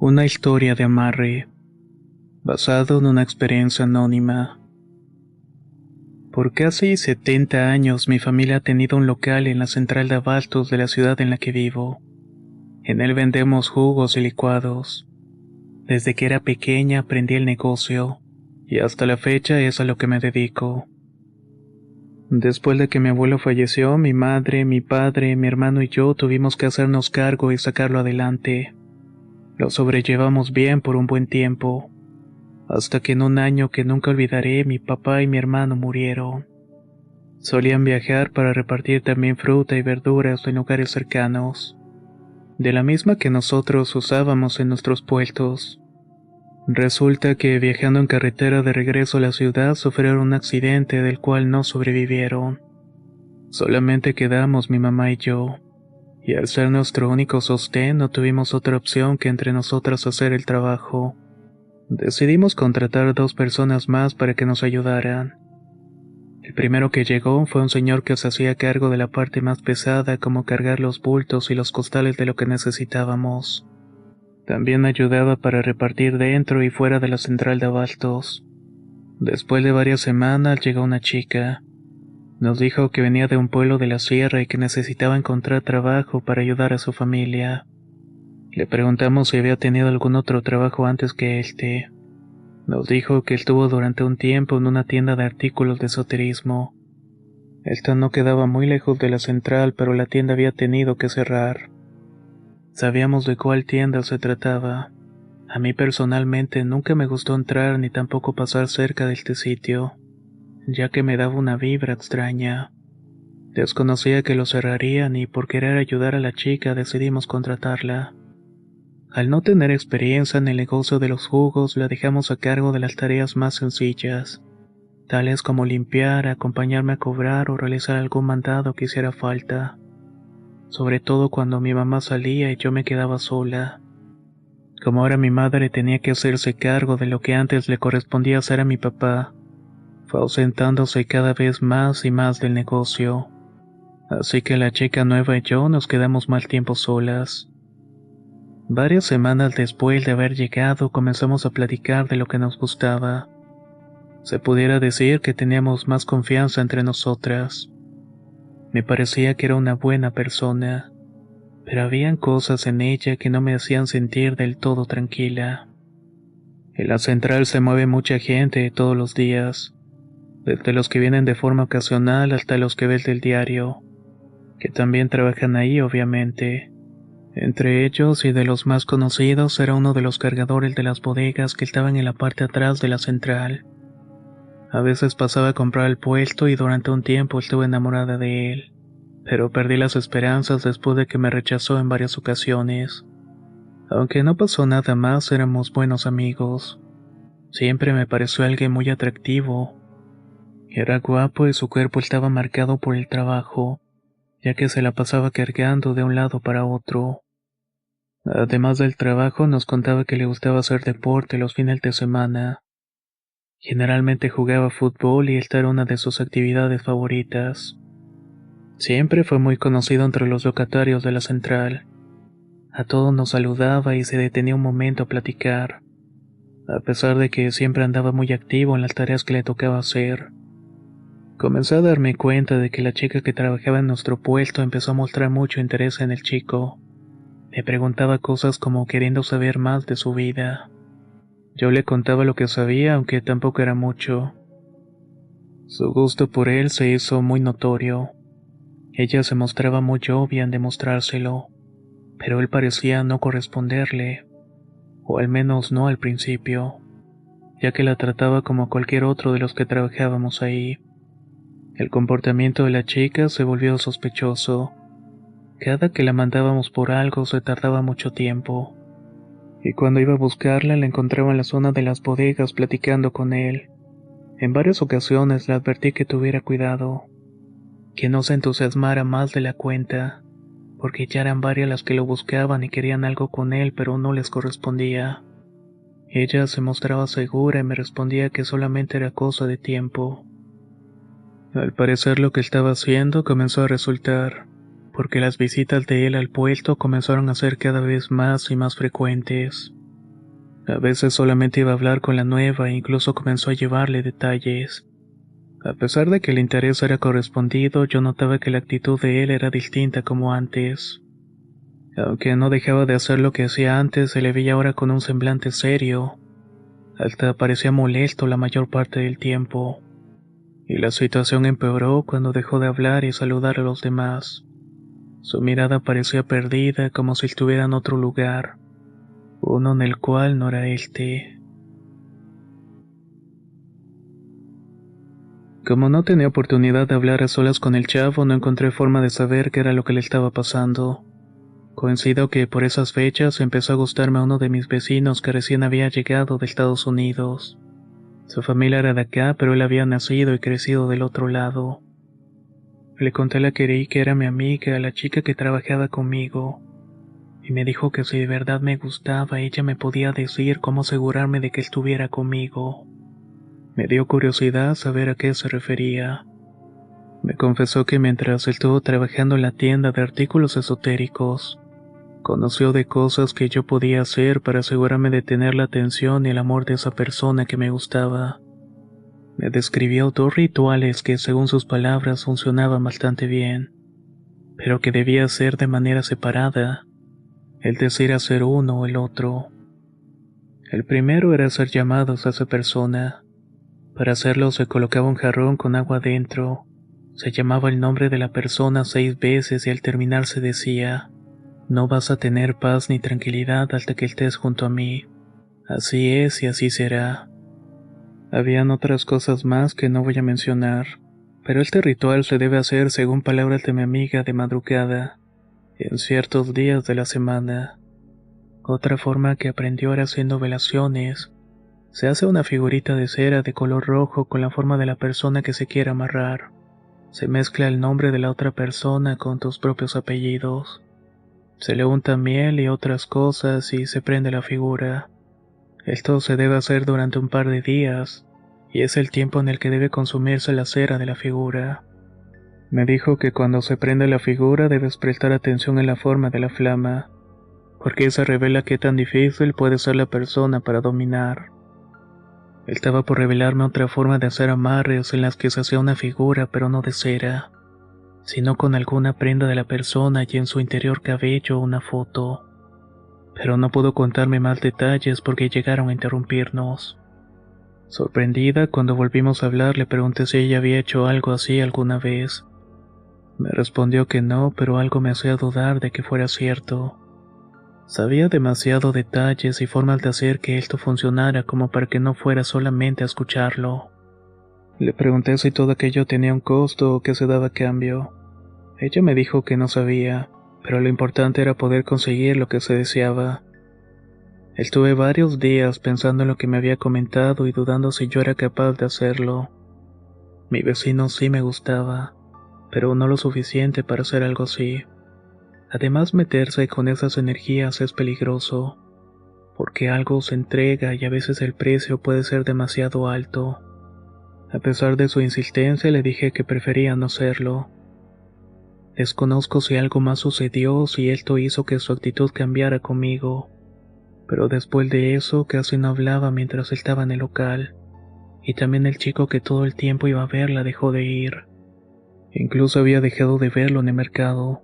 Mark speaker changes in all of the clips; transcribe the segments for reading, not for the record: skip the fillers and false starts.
Speaker 1: Una historia de amarre, basado en una experiencia anónima. Por casi 70 años mi familia ha tenido un local en la central de abastos de la ciudad en la que vivo. En él vendemos jugos y licuados. Desde que era pequeña aprendí el negocio, y hasta la fecha es a lo que me dedico. Después de que mi abuelo falleció, mi madre, mi padre, mi hermano y yo tuvimos que hacernos cargo y sacarlo adelante. Lo sobrellevamos bien por un buen tiempo, hasta que en un año que nunca olvidaré mi papá y mi hermano murieron. Solían viajar para repartir también fruta y verduras en lugares cercanos, de la misma que nosotros usábamos en nuestros puestos. Resulta que viajando en carretera de regreso a la ciudad sufrieron un accidente del cual no sobrevivieron. Solamente quedamos mi mamá y yo, y al ser nuestro único sostén no tuvimos otra opción que entre nosotras hacer el trabajo. Decidimos contratar 2 personas más para que nos ayudaran. El primero que llegó fue un señor que se hacía cargo de la parte más pesada, como cargar los bultos y los costales de lo que necesitábamos. También ayudaba para repartir dentro y fuera de la central de abastos. Después de varias semanas llegó una chica. Nos dijo que venía de un pueblo de la sierra y que necesitaba encontrar trabajo para ayudar a su familia. Le preguntamos si había tenido algún otro trabajo antes que este. Nos dijo que estuvo durante un tiempo en una tienda de artículos de esoterismo. Esta no quedaba muy lejos de la central, pero la tienda había tenido que cerrar. Sabíamos de cuál tienda se trataba. A mí personalmente nunca me gustó entrar ni tampoco pasar cerca de este sitio, ya que me daba una vibra extraña. Desconocía que lo cerrarían y por querer ayudar a la chica decidimos contratarla. Al no tener experiencia en el negocio de los jugos, la dejamos a cargo de las tareas más sencillas, tales como limpiar, acompañarme a cobrar o realizar algún mandado que hiciera falta. Sobre todo cuando mi mamá salía y yo me quedaba sola. Como ahora mi madre tenía que hacerse cargo de lo que antes le correspondía hacer a mi papá, fue ausentándose cada vez más y más del negocio. Así que la chica nueva y yo nos quedamos más tiempo solas. Varias semanas después de haber llegado comenzamos a platicar de lo que nos gustaba. Se pudiera decir que teníamos más confianza entre nosotras. Me parecía que era una buena persona, pero habían cosas en ella que no me hacían sentir del todo tranquila. En la central se mueve mucha gente todos los días, desde los que vienen de forma ocasional hasta los que ves del diario, que también trabajan ahí obviamente. Entre ellos y de los más conocidos era uno de los cargadores de las bodegas que estaban en la parte atrás de la central. A veces pasaba a comprar el puesto y durante un tiempo estuve enamorada de él, pero perdí las esperanzas después de que me rechazó en varias ocasiones. Aunque no pasó nada más, éramos buenos amigos. Siempre me pareció alguien muy atractivo. Era guapo y su cuerpo estaba marcado por el trabajo, ya que se la pasaba cargando de un lado para otro. Además del trabajo, nos contaba que le gustaba hacer deporte los fines de semana. Generalmente jugaba fútbol y esta era una de sus actividades favoritas. Siempre fue muy conocido entre los locatarios de la central. A todos nos saludaba y se detenía un momento a platicar, a pesar de que siempre andaba muy activo en las tareas que le tocaba hacer. Comencé a darme cuenta de que la chica que trabajaba en nuestro puesto empezó a mostrar mucho interés en el chico. Me preguntaba cosas como queriendo saber más de su vida. Yo le contaba lo que sabía, aunque tampoco era mucho. Su gusto por él se hizo muy notorio. Ella se mostraba muy obvia en demostrárselo, pero él parecía no corresponderle, o al menos no al principio, ya que la trataba como cualquier otro de los que trabajábamos ahí. El comportamiento de la chica se volvió sospechoso. Cada que la mandábamos por algo se tardaba mucho tiempo, y cuando iba a buscarla la encontraba en la zona de las bodegas platicando con él. En varias ocasiones le advertí que tuviera cuidado, que no se entusiasmara más de la cuenta, porque ya eran varias las que lo buscaban y querían algo con él, pero no les correspondía. Ella se mostraba segura y me respondía que solamente era cosa de tiempo. Al parecer lo que estaba haciendo comenzó a resultar, porque las visitas de él al puesto comenzaron a ser cada vez más y más frecuentes. A veces solamente iba a hablar con la nueva e incluso comenzó a llevarle detalles. A pesar de que el interés era correspondido, yo notaba que la actitud de él era distinta como antes. Aunque no dejaba de hacer lo que hacía antes, se le veía ahora con un semblante serio. Hasta parecía molesto la mayor parte del tiempo. Y la situación empeoró cuando dejó de hablar y saludar a los demás. Su mirada parecía perdida, como si estuviera en otro lugar, uno en el cual no era este. Como no tenía oportunidad de hablar a solas con el chavo, no encontré forma de saber qué era lo que le estaba pasando. Coincido que por esas fechas empezó a gustarme a uno de mis vecinos que recién había llegado de Estados Unidos. Su familia era de acá, pero él había nacido y crecido del otro lado. Le conté a la que creí que era mi amiga, la chica que trabajaba conmigo, y me dijo que si de verdad me gustaba, ella me podía decir cómo asegurarme de que estuviera conmigo. Me dio curiosidad saber a qué se refería. Me confesó que mientras estuvo trabajando en la tienda de artículos esotéricos, conoció de cosas que yo podía hacer para asegurarme de tener la atención y el amor de esa persona que me gustaba. Me describió 2 rituales que, según sus palabras, funcionaban bastante bien, pero que debía hacer de manera separada, es decir, hacer uno o el otro. El primero era hacer llamados a esa persona. Para hacerlo se colocaba un jarrón con agua dentro, se llamaba el nombre de la persona 6 veces y al terminar se decía: no vas a tener paz ni tranquilidad hasta que estés junto a mí. Así es y así será. Habían otras cosas más que no voy a mencionar, pero este ritual se debe hacer, según palabras de mi amiga, de madrugada, en ciertos días de la semana. Otra forma que aprendió era haciendo velaciones. Se hace una figurita de cera de color rojo con la forma de la persona que se quiera amarrar. Se mezcla el nombre de la otra persona con tus propios apellidos. Se le unta miel y otras cosas y se prende la figura. Esto se debe hacer durante un par de días, y es el tiempo en el que debe consumirse la cera de la figura. Me dijo que cuando se prende la figura debes prestar atención en la forma de la flama, porque esa revela qué tan difícil puede ser la persona para dominar. Estaba por revelarme otra forma de hacer amarres en las que se hacía una figura pero no de cera, sino con alguna prenda de la persona y en su interior cabello una foto. Pero no pudo contarme más detalles porque llegaron a interrumpirnos. Sorprendida, cuando volvimos a hablar le pregunté si ella había hecho algo así alguna vez. Me respondió que no, pero algo me hacía dudar de que fuera cierto. Sabía demasiado detalles y formas de hacer que esto funcionara como para que no fuera solamente a escucharlo. Le pregunté si todo aquello tenía un costo o qué se daba a cambio. Ella me dijo que no sabía, pero lo importante era poder conseguir lo que se deseaba. Estuve varios días pensando en lo que me había comentado y dudando si yo era capaz de hacerlo. Mi vecino sí me gustaba, pero no lo suficiente para hacer algo así. Además, meterse con esas energías es peligroso, porque algo se entrega y a veces el precio puede ser demasiado alto. A pesar de su insistencia, le dije que prefería no hacerlo. Desconozco si algo más sucedió o si esto hizo que su actitud cambiara conmigo, pero después de eso casi no hablaba mientras estaba en el local, y también el chico que todo el tiempo iba a verla dejó de ir. Incluso había dejado de verlo en el mercado.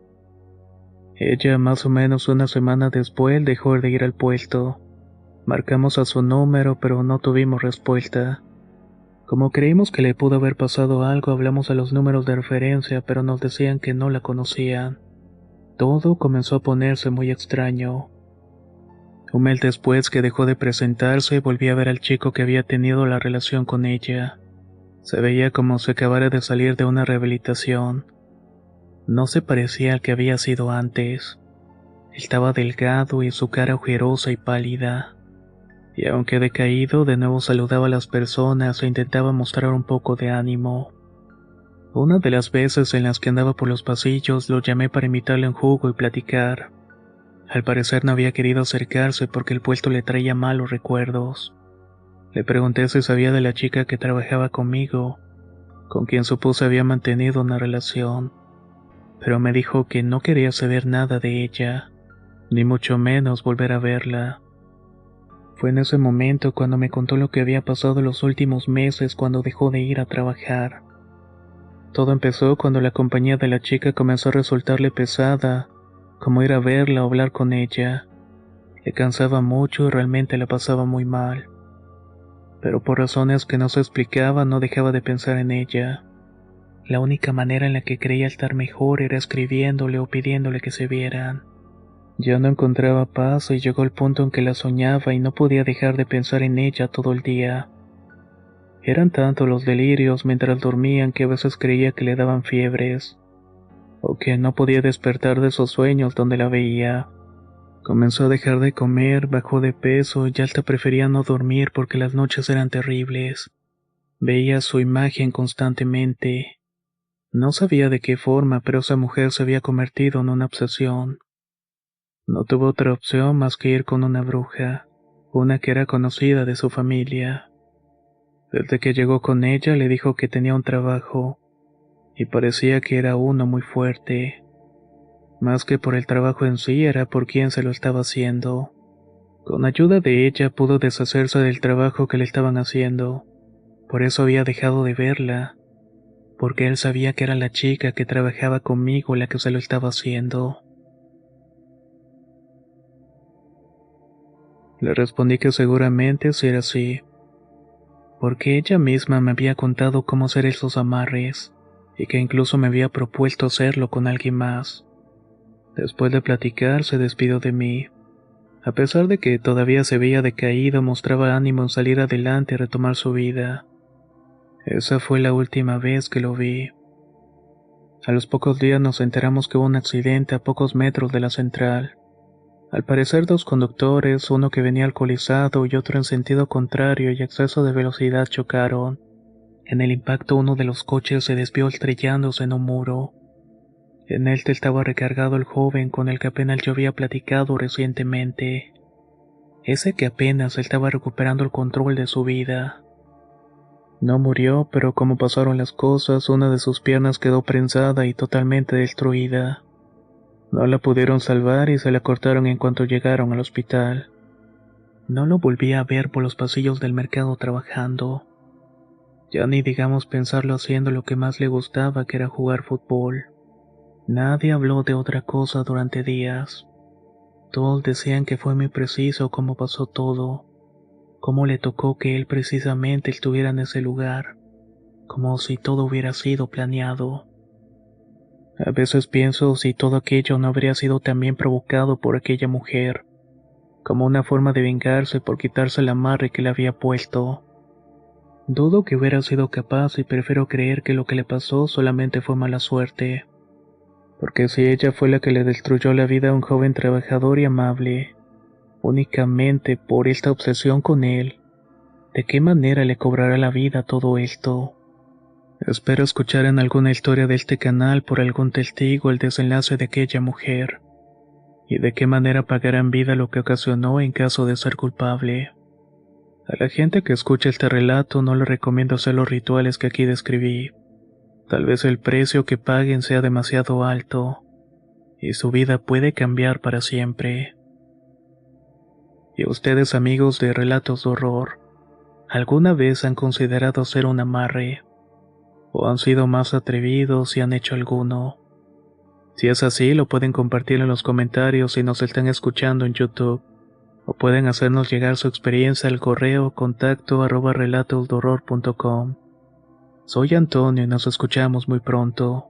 Speaker 1: Ella, más o menos una semana después, dejó de ir al puesto. Marcamos a su número, pero no tuvimos respuesta. Como creímos que le pudo haber pasado algo, hablamos a los números de referencia, pero nos decían que no la conocían. Todo comenzó a ponerse muy extraño. Un mes después que dejó de presentarse, volví a ver al chico que había tenido la relación con ella. Se veía como si acabara de salir de una rehabilitación. No se parecía al que había sido antes. Estaba delgado y su cara ojerosa y pálida. Y aunque decaído, de nuevo saludaba a las personas e intentaba mostrar un poco de ánimo. Una de las veces en las que andaba por los pasillos, lo llamé para invitarle un jugo y platicar. Al parecer no había querido acercarse porque el puesto le traía malos recuerdos. Le pregunté si sabía de la chica que trabajaba conmigo, con quien supuse había mantenido una relación, pero me dijo que no quería saber nada de ella, ni mucho menos volver a verla. Fue en ese momento cuando me contó lo que había pasado los últimos meses cuando dejó de ir a trabajar. Todo empezó cuando la compañía de la chica comenzó a resultarle pesada, como ir a verla o hablar con ella. Le cansaba mucho y realmente la pasaba muy mal. Pero por razones que no se explicaban no dejaba de pensar en ella. La única manera en la que creía estar mejor era escribiéndole o pidiéndole que se vieran. Ya no encontraba paz y llegó el punto en que la soñaba y no podía dejar de pensar en ella todo el día. Eran tantos los delirios mientras dormían que a veces creía que le daban fiebres, o que no podía despertar de esos sueños donde la veía. Comenzó a dejar de comer, bajó de peso y hasta prefería no dormir porque las noches eran terribles. Veía su imagen constantemente. No sabía de qué forma, pero esa mujer se había convertido en una obsesión. No tuvo otra opción más que ir con una bruja, una que era conocida de su familia. Desde que llegó con ella le dijo que tenía un trabajo, y parecía que era uno muy fuerte. Más que por el trabajo en sí, era por quien se lo estaba haciendo. Con ayuda de ella pudo deshacerse del trabajo que le estaban haciendo. Por eso había dejado de verla, porque él sabía que era la chica que trabajaba conmigo la que se lo estaba haciendo. Le respondí que seguramente sí era así, porque ella misma me había contado cómo hacer esos amarres, y que incluso me había propuesto hacerlo con alguien más. Después de platicar, se despidió de mí. A pesar de que todavía se veía decaído, mostraba ánimo en salir adelante y retomar su vida. Esa fue la última vez que lo vi. A los pocos días nos enteramos que hubo un accidente a pocos metros de la central. Al parecer dos conductores, uno que venía alcoholizado y otro en sentido contrario y a exceso de velocidad chocaron. En el impacto uno de los coches se desvió estrellándose en un muro. En él estaba recargado el joven con el que apenas yo había platicado recientemente. Ese que apenas estaba recuperando el control de su vida. No murió, pero como pasaron las cosas, una de sus piernas quedó prensada y totalmente destruida. No la pudieron salvar y se la cortaron en cuanto llegaron al hospital. No lo volví a ver por los pasillos del mercado trabajando. Ya ni digamos pensarlo haciendo lo que más le gustaba, que era jugar fútbol. Nadie habló de otra cosa durante días. Todos decían que fue muy preciso cómo pasó todo, cómo le tocó que él precisamente estuviera en ese lugar, como si todo hubiera sido planeado. A veces pienso si todo aquello no habría sido también provocado por aquella mujer, como una forma de vengarse por quitarse el amarre que le había puesto. Dudo que hubiera sido capaz y prefiero creer que lo que le pasó solamente fue mala suerte, porque si ella fue la que le destruyó la vida a un joven trabajador y amable, únicamente por esta obsesión con él, ¿de qué manera le cobrará la vida todo esto? Espero escuchar en alguna historia de este canal por algún testigo el desenlace de aquella mujer, y de qué manera pagará en vida lo que ocasionó en caso de ser culpable. A la gente que escucha este relato no le recomiendo hacer los rituales que aquí describí. Tal vez el precio que paguen sea demasiado alto, y su vida puede cambiar para siempre. Y ustedes, amigos de Relatos de Horror, ¿alguna vez han considerado hacer un amarre? ¿O han sido más atrevidos y han hecho alguno? Si es así, lo pueden compartir en los comentarios si nos están escuchando en YouTube, o pueden hacernos llegar su experiencia al correo contacto@relatosdehorror.com. Soy Antonio y nos escuchamos muy pronto.